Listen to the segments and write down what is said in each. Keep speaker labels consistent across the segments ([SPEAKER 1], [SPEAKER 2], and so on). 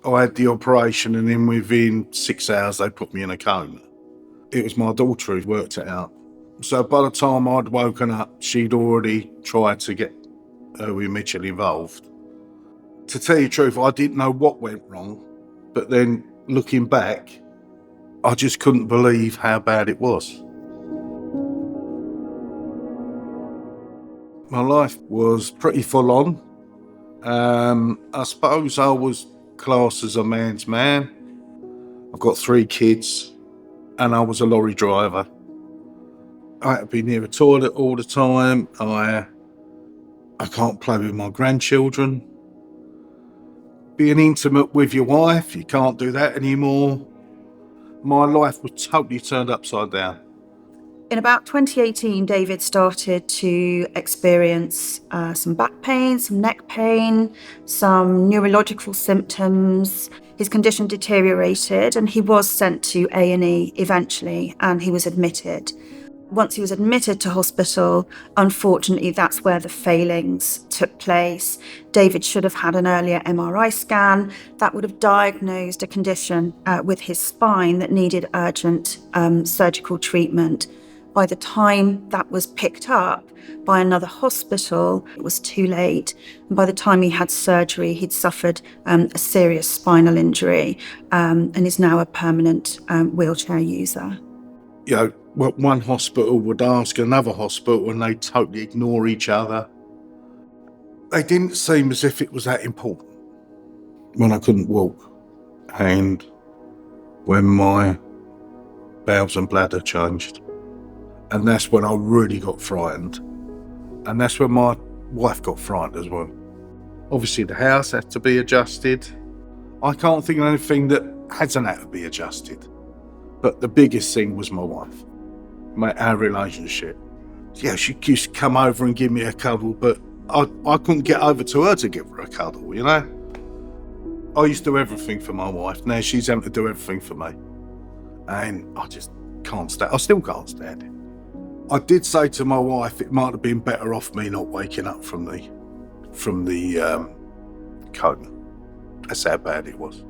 [SPEAKER 1] I had the operation, and then within 6 hours they put me in a coma. It was my daughter who worked it out. So by the time I'd woken up, she'd already tried to get Irwin Mitchell involved. To tell you the truth, I didn't know what went wrong, but then looking back, I just couldn't believe how bad it was. My life was pretty full on. I suppose I was classed as a man's man. I've got 3 kids, and I was a lorry driver. I had to be near a toilet all the time. I can't play with my grandchildren. Being intimate with your wife, you can't do that anymore. My life was totally turned upside down.
[SPEAKER 2] In about 2018, David started to experience some back pain, some neck pain, some neurological symptoms. His condition deteriorated and he was sent to A&E eventually, and he was admitted. Once he was admitted to hospital, unfortunately, that's where the failings took place. David should have had an earlier MRI scan that would have diagnosed a condition with his spine that needed urgent surgical treatment. By the time that was picked up by another hospital, it was too late. And by the time he had surgery, he'd suffered a serious spinal injury and is now a permanent wheelchair user.
[SPEAKER 1] You know, what one hospital would ask another hospital, and they totally ignore each other. They didn't seem as if it was that important. When I couldn't walk, and when my bowels and bladder changed, and that's when I really got frightened, and that's when my wife got frightened as well. Obviously the house had to be adjusted. I can't think of anything that hasn't had to be adjusted. But the biggest thing was my wife, our relationship. Yeah, she used to come over and give me a cuddle, but I couldn't get over to her to give her a cuddle, you know? I used to do everything for my wife. Now she's having to do everything for me. And I just can't stand it. I still can't stand it. I did say to my wife, it might have been better off me not waking up from the coma. That's how bad it was.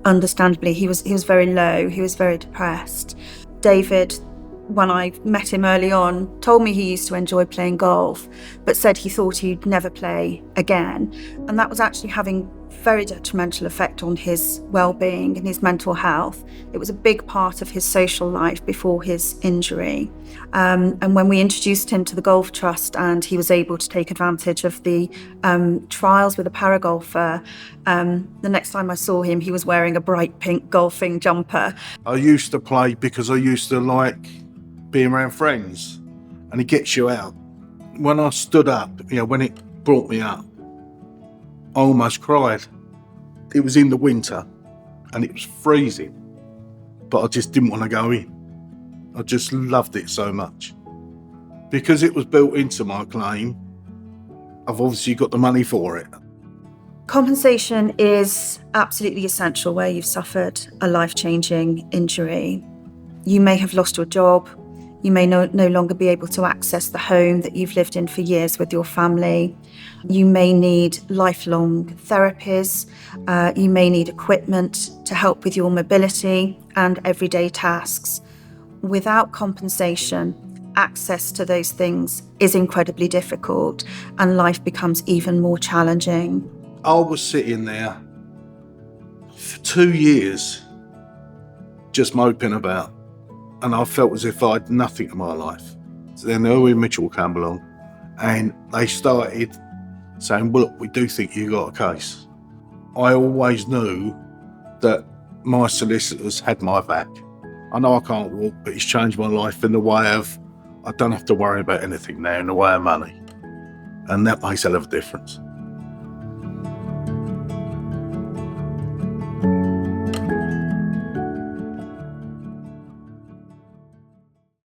[SPEAKER 2] Understandably, he was very low, he was very depressed. David, when I met him early on, told me he used to enjoy playing golf, but said he thought he'd never play again. And that was actually having very detrimental effect on his well-being and his mental health. It was a big part of his social life before his injury. And when we introduced him to the Golf Trust and he was able to take advantage of the trials with a paragolfer, the next time I saw him, he was wearing a bright pink golfing jumper.
[SPEAKER 1] I used to play because I used to like being around friends, and it gets you out. When I stood up, when it brought me up, I almost cried. It was in the winter and it was freezing, but I just didn't want to go in. I just loved it so much. Because it was built into my claim, I've obviously got the money for it.
[SPEAKER 2] Compensation is absolutely essential where you've suffered a life-changing injury. You may have lost your job. You may no longer be able to access the home that you've lived in for years with your family. You may need lifelong therapies. You may need equipment to help with your mobility and everyday tasks. Without compensation, access to those things is incredibly difficult and life becomes even more challenging.
[SPEAKER 1] I was sitting there for 2 years just moping about, and I felt as if I had nothing in my life. So then Irwin Mitchell came along and they started saying, well, look, we do think you got a case. I always knew that my solicitors had my back. I know I can't walk, but it's changed my life in the way of I don't have to worry about anything now in the way of money. And that makes a lot of difference.